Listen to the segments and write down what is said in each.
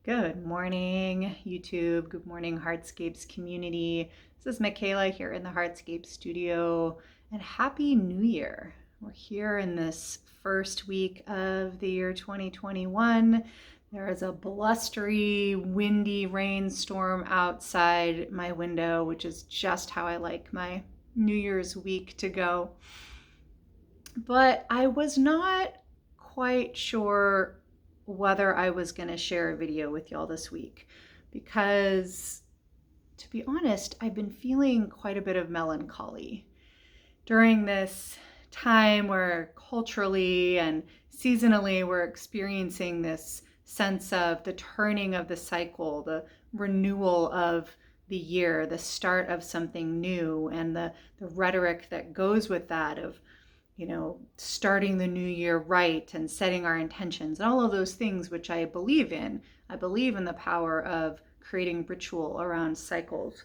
Good morning, YouTube. Good morning, Heartscapes community. This is Michaela here in the Heartscape studio, and Happy New Year. We're here in this first week of the year 2021. There is a blustery, windy rainstorm outside my window, which is just how I like my New Year's week to go. But I was not quite sure whether I was going to share a video with y'all this week because, to be honest, I've been feeling quite a bit of melancholy during this time where culturally and seasonally we're experiencing this sense of the turning of the cycle, the renewal of the year, the start of something new, and the rhetoric that goes with that of starting the new year right and setting our intentions and all of those things, which I believe in. I believe in the power of creating ritual around cycles.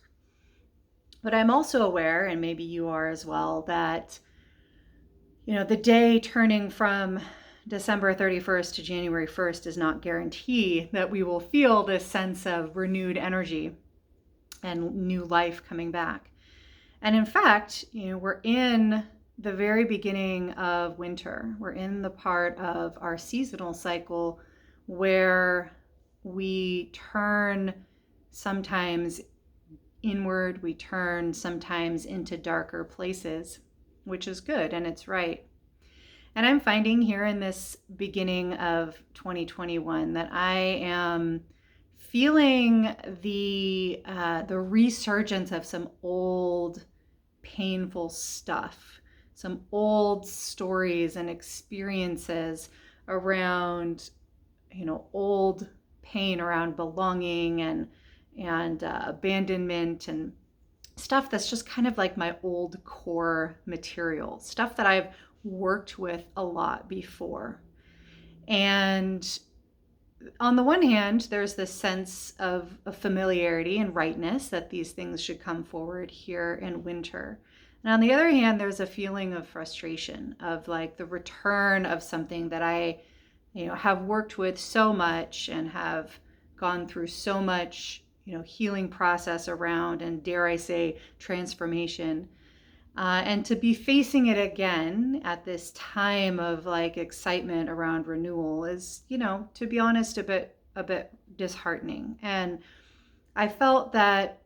But I'm also aware, and maybe you are as well, that, the day turning from December 31st to January 1st does not guarantee that we will feel this sense of renewed energy and new life coming back. And in fact, we're in the very beginning of winter. We're in the part of our seasonal cycle where we turn sometimes inward, we turn sometimes into darker places, which is good and it's right. And I'm finding here in this beginning of 2021 that I am feeling the resurgence of some old painful stuff, some old stories and experiences around, old pain around belonging and abandonment and stuff that's just kind of like my old core material, stuff that I've worked with a lot before. And on the one hand, there's this sense of familiarity and rightness that these things should come forward here in winter. And on the other hand, there's a feeling of frustration of like the return of something that I, have worked with so much and have gone through so much, healing process around, and dare I say, transformation. And to be facing it again at this time of like excitement around renewal is, to be honest, a bit disheartening. And I felt that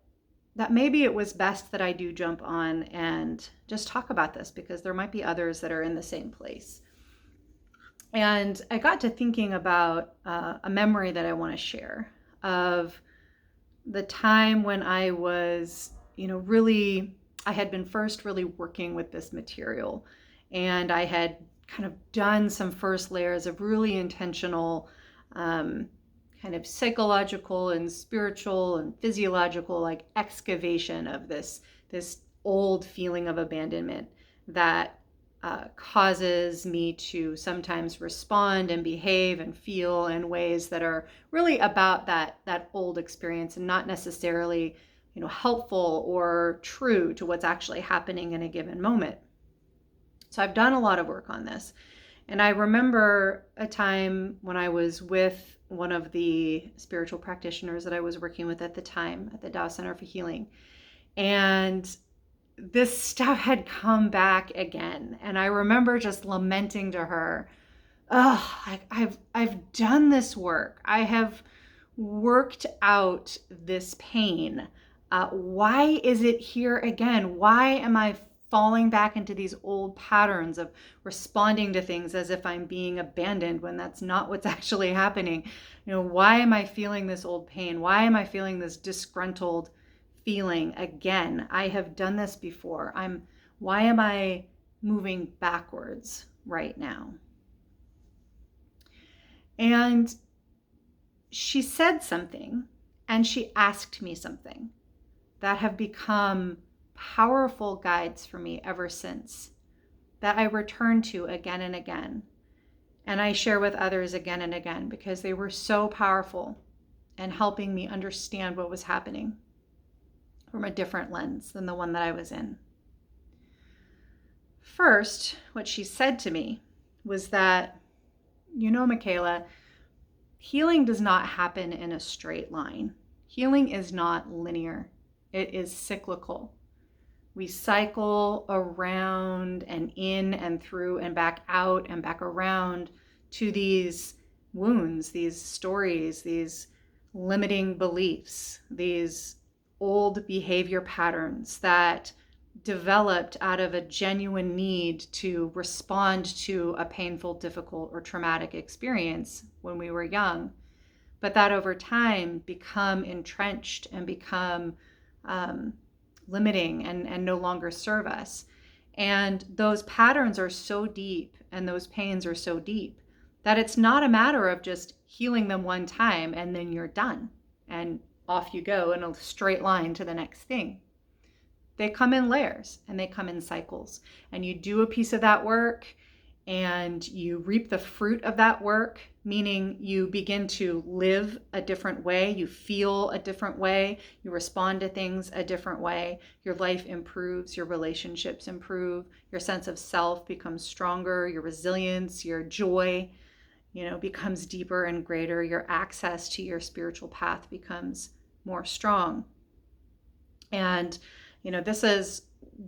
maybe it was best that I do jump on and just talk about this because there might be others that are in the same place. And I got to thinking about a memory that I want to share of the time when I was, I had been first really working with this material, and I had kind of done some first layers of really intentional kind of psychological and spiritual and physiological like excavation of this old feeling of abandonment that causes me to sometimes respond and behave and feel in ways that are really about that old experience and not necessarily helpful or true to what's actually happening in a given moment. So I've done a lot of work on this. And I remember a time when I was with one of the spiritual practitioners that I was working with at the time at the Tao Center for Healing. And this stuff had come back again. And I remember just lamenting to her, I've done this work. I have worked out this pain. Why is it here again? Why am I falling back into these old patterns of responding to things as if I'm being abandoned when that's not what's actually happening? Why am I feeling this old pain? Why am I feeling this disgruntled feeling again? I have done this before. Why am I moving backwards right now? And she said something, and she asked me something that have become powerful guides for me ever since, that I return to again and again. And I share with others again and again because they were so powerful in helping me understand what was happening from a different lens than the one that I was in. First, what she said to me was that, Michaela, Healing does not happen in a straight line. Healing is not linear. It is cyclical. We cycle around and in and through and back out and back around to these wounds, these stories, these limiting beliefs, these old behavior patterns that developed out of a genuine need to respond to a painful, difficult, or traumatic experience when we were young, but that over time become entrenched and become limiting and no longer serve us. And those patterns are so deep and those pains are so deep that it's not a matter of just healing them one time and then you're done and off you go in a straight line to the next thing. They come in layers and they come in cycles, and you do a piece of that work and you reap the fruit of that work, meaning you begin to live a different way, you feel a different way, you respond to things a different way, your life improves, your relationships improve, your sense of self becomes stronger, your resilience, your joy, becomes deeper and greater, your access to your spiritual path becomes more strong. And this is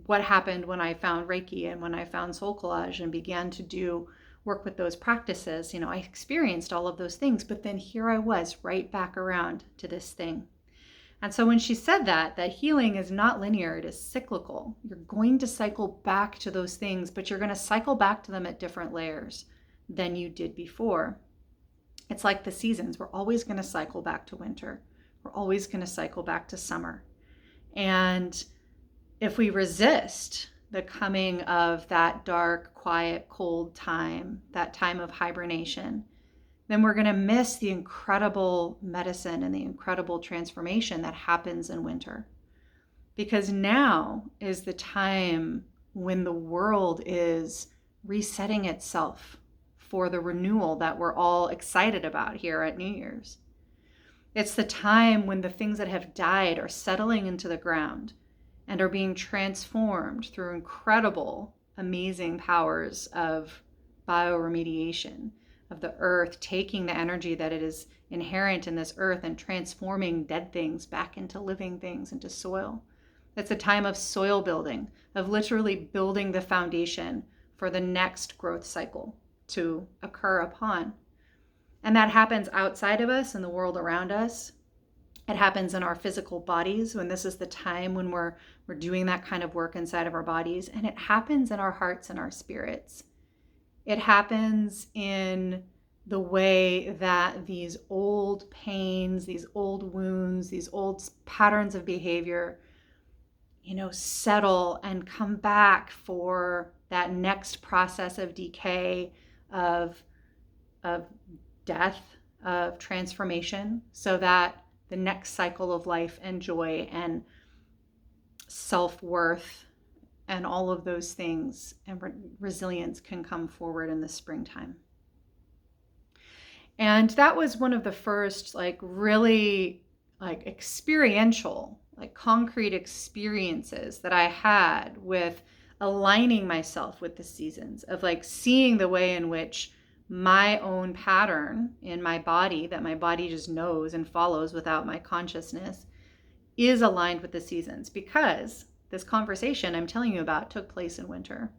what happened when I found Reiki and when I found Soul Collage and began to do work with those practices. I experienced all of those things, but then here I was right back around to this thing. And so when she said that healing is not linear, it is cyclical. You're going to cycle back to those things, but you're going to cycle back to them at different layers than you did before. It's like the seasons. We're always going to cycle back to winter. We're always going to cycle back to summer. And if we resist the coming of that dark, quiet, cold time, that time of hibernation, then we're going to miss the incredible medicine and the incredible transformation that happens in winter. Because now is the time when the world is resetting itself for the renewal that we're all excited about here at New Year's. It's the time when the things that have died are settling into the ground and are being transformed through incredible, amazing powers of bioremediation, of the earth taking the energy that it is inherent in this earth and transforming dead things back into living things, into soil. It's a time of soil building, of literally building the foundation for the next growth cycle to occur upon. And that happens outside of us in the world around us. It happens in our physical bodies when this is the time when we're doing that kind of work inside of our bodies. And it happens in our hearts and our spirits. It happens in the way that these old pains, these old wounds, these old patterns of behavior, settle and come back for that next process of decay, of death, of transformation, so that the next cycle of life and joy and self-worth and all of those things and resilience can come forward in the springtime. And that was one of the first really experiential, concrete experiences that I had with aligning myself with the seasons, of seeing the way in which my own pattern in my body, that my body just knows and follows without my consciousness, is aligned with the seasons, because this conversation I'm telling you about took place in winter.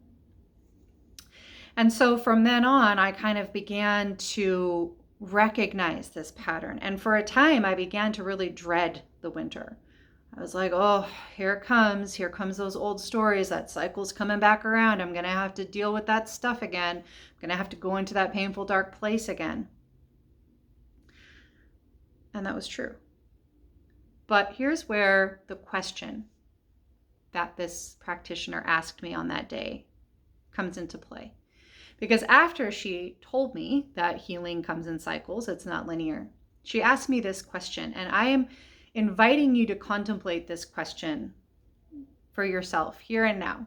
And so from then on, I kind of began to recognize this pattern. And for a time, I began to really dread the winter. I was like, oh, here it comes. Here comes those old stories. That cycle's coming back around. I'm going to have to deal with that stuff again. I'm going to have to go into that painful, dark place again. And that was true. But here's where the question that this practitioner asked me on that day comes into play. Because after she told me that healing comes in cycles, it's not linear, she asked me this question, and I am inviting you to contemplate this question for yourself here and now.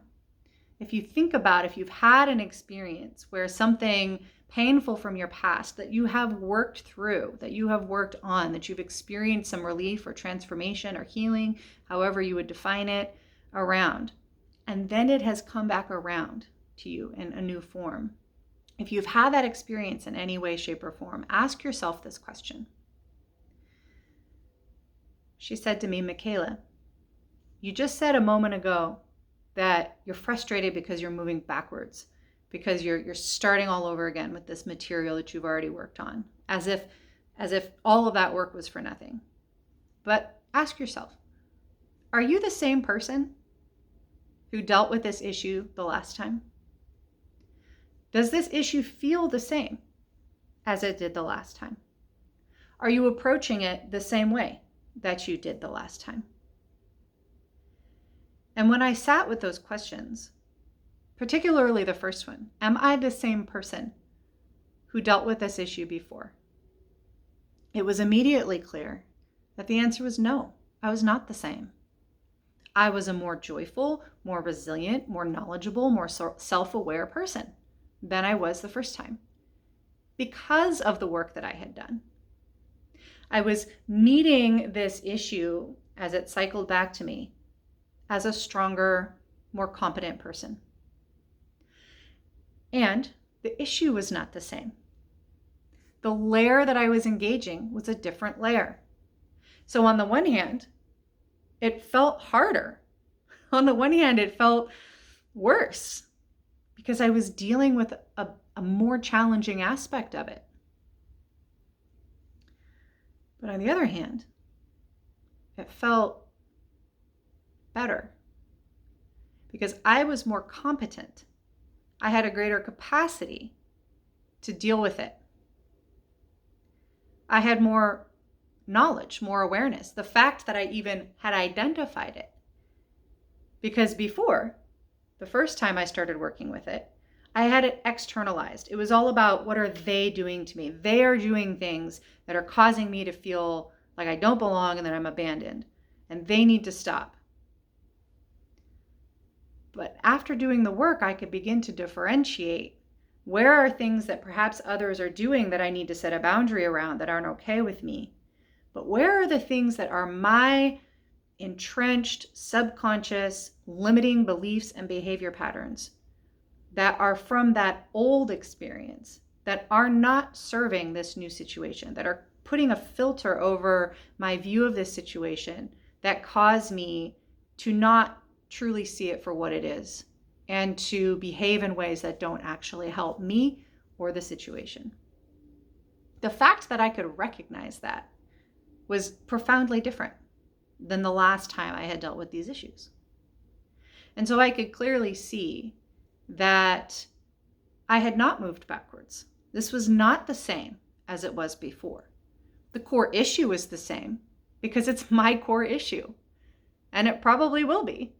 If you think about, if you've had an experience where something painful from your past that you have worked through, that you have worked on, that you've experienced some relief or transformation or healing, however you would define it, around, and then it has come back around to you in a new form. If you've had that experience in any way, shape, or form, ask yourself this question. She said to me, Michaela, you just said a moment ago that you're frustrated because you're moving backwards, because you're starting all over again with this material that you've already worked on, as if all of that work was for nothing. But ask yourself, are you the same person who dealt with this issue the last time? Does this issue feel the same as it did the last time? Are you approaching it the same way that you did the last time? And when I sat with those questions, particularly the first one, am I the same person who dealt with this issue before? It was immediately clear that the answer was no, I was not the same. I was a more joyful, more resilient, more knowledgeable, more self-aware person than I was the first time because of the work that I had done. I was meeting this issue as it cycled back to me as a stronger, more competent person. And the issue was not the same. The layer that I was engaging was a different layer. So on the one hand, it felt harder. On the one hand, it felt worse because I was dealing with a more challenging aspect of it. But on the other hand, it felt better because I was more competent. I had a greater capacity to deal with it. I had more knowledge, more awareness. The fact that I even had identified it. Because before, the first time I started working with it, I had it externalized. It was all about what are they doing to me? They are doing things that are causing me to feel like I don't belong and that I'm abandoned. And they need to stop. But after doing the work, I could begin to differentiate. Where are things that perhaps others are doing that I need to set a boundary around that aren't okay with me? But where are the things that are my entrenched, subconscious, limiting beliefs and behavior patterns that are from that old experience, that are not serving this new situation, that are putting a filter over my view of this situation, that cause me to not truly see it for what it is and to behave in ways that don't actually help me or the situation. The fact that I could recognize that was profoundly different than the last time I had dealt with these issues. And so I could clearly see that I had not moved backwards. This was not the same as it was before. The core issue is the same because it's my core issue, and it probably will be.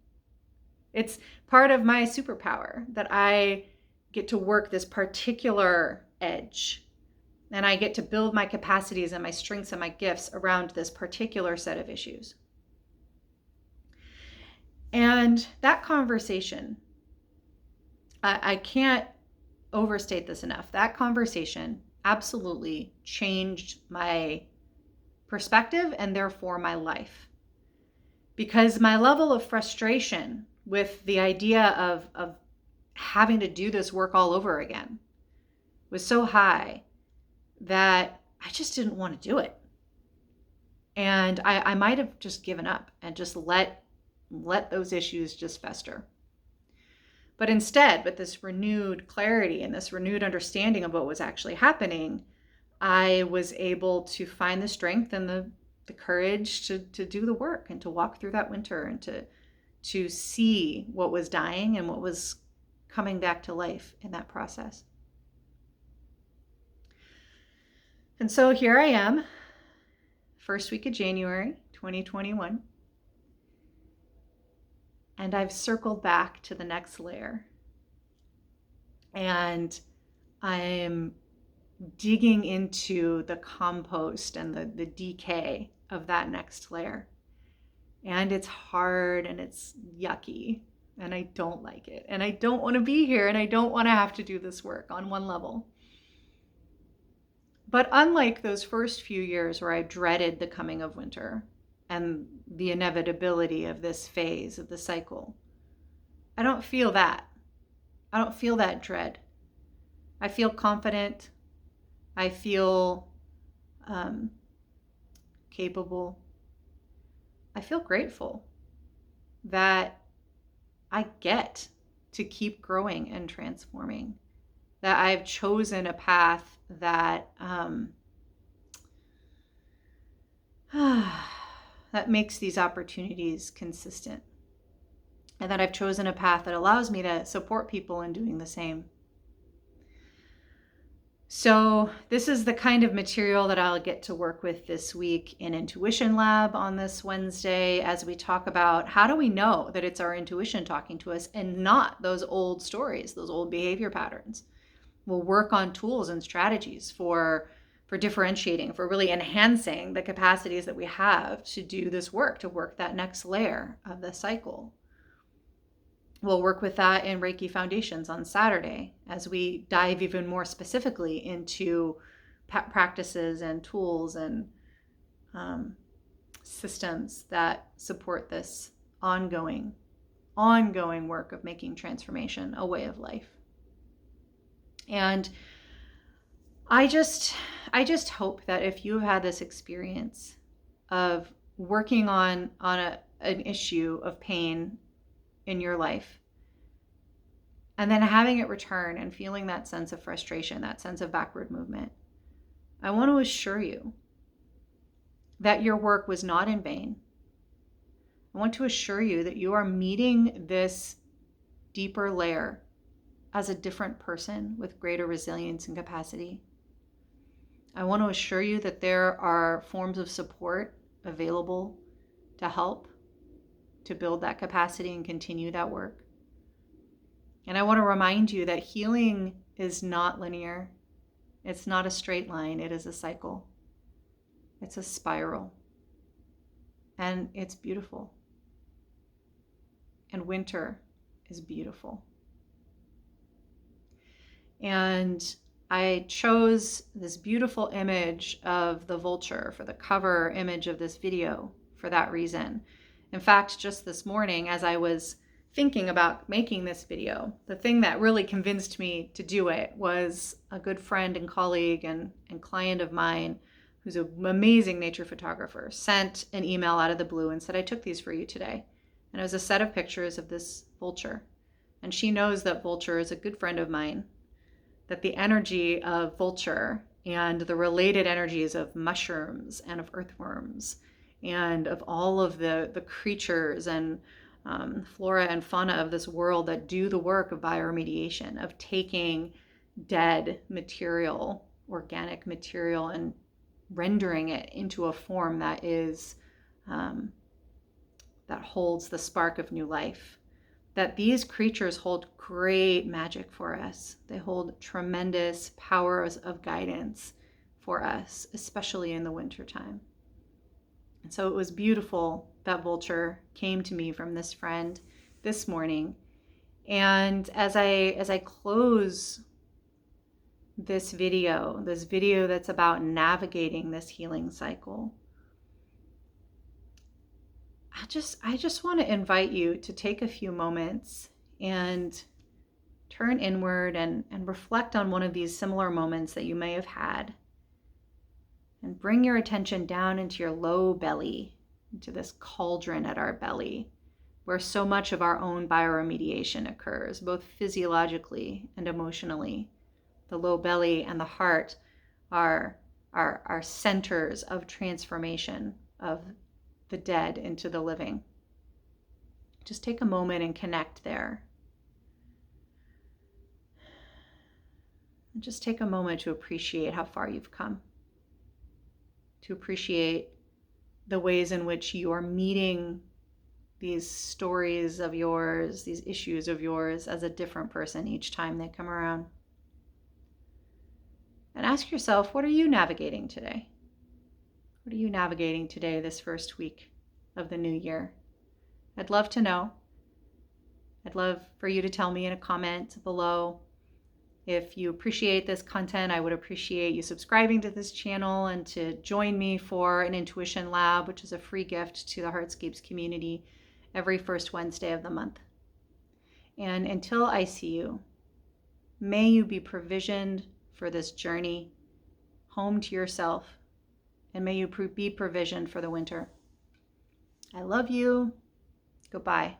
It's part of my superpower that I get to work this particular edge, and I get to build my capacities and my strengths and my gifts around this particular set of issues. And that conversation, I can't overstate this enough. That conversation absolutely changed my perspective and therefore my life. Because my level of frustration with the idea of having to do this work all over again was so high that I just didn't want to do it. And I might have just given up and just let those issues just fester. But instead, with this renewed clarity and this renewed understanding of what was actually happening, I was able to find the strength and the courage to do the work and to walk through that winter and to see what was dying and what was coming back to life in that process. And so here I am, first week of January, 2021. And I've circled back to the next layer. And I'm digging into the compost and the decay of that next layer. And it's hard and it's yucky and I don't like it. And I don't want to be here and I don't want to have to do this work on one level. But unlike those first few years where I dreaded the coming of winter and the inevitability of this phase of the cycle, I don't feel that. I don't feel that dread. I feel confident. I feel capable. I feel grateful that I get to keep growing and transforming, that I've chosen a path that that makes these opportunities consistent, and that I've chosen a path that allows me to support people in doing the same. So this is the kind of material that I'll get to work with this week in Intuition Lab on this Wednesday, as we talk about how do we know that it's our intuition talking to us and not those old stories, those old behavior patterns. We'll work on tools and strategies for differentiating, for really enhancing the capacities that we have to do this work, to work that next layer of the cycle. We'll work with that in Reiki Foundations on Saturday as we dive even more specifically into practices and tools and systems that support this ongoing work of making transformation a way of life. And I just hope that if you've had this experience of working on an issue of pain in your life, and then having it return and feeling that sense of frustration, that sense of backward movement, I want to assure you that your work was not in vain. I want to assure you that you are meeting this deeper layer as a different person with greater resilience and capacity. I want to assure you that there are forms of support available to help to build that capacity and continue that work. And I want to remind you that healing is not linear. It's not a straight line. It is a cycle. It's a spiral. And it's beautiful. And winter is beautiful. And I chose this beautiful image of the vulture for the cover image of this video for that reason. In fact, just this morning, as I was thinking about making this video, the thing that really convinced me to do it was a good friend and colleague and client of mine who's an amazing nature photographer sent an email out of the blue and said, I took these for you today. And it was a set of pictures of this vulture. And she knows that vulture is a good friend of mine, that the energy of vulture and the related energies of mushrooms and of earthworms and of all of the creatures and flora and fauna of this world that do the work of bioremediation, of taking dead material, organic material, and rendering it into a form that is that holds the spark of new life. That these creatures hold great magic for us. They hold tremendous powers of guidance for us, especially in the wintertime. And so it was beautiful that vulture came to me from this friend this morning. And as I close this video that's about navigating this healing cycle, I just want to invite you to take a few moments and turn inward and reflect on one of these similar moments that you may have had. And bring your attention down into your low belly, into this cauldron at our belly, where so much of our own bioremediation occurs, both physiologically and emotionally. The low belly and the heart are centers of transformation of the dead into the living. Just take a moment and connect there. And just take a moment to appreciate how far you've come. To appreciate the ways in which you are meeting these stories of yours, these issues of yours as a different person each time they come around. And ask yourself, what are you navigating today? What are you navigating today, this first week of the new year? I'd love to know. I'd love for you to tell me in a comment below. If you appreciate this content, I would appreciate you subscribing to this channel and to join me for an Intuition Lab, which is a free gift to the Heartscapes community every first Wednesday of the month. And until I see you, May you be provisioned for this journey home to yourself, and may you be provisioned for the winter. I love you. Goodbye.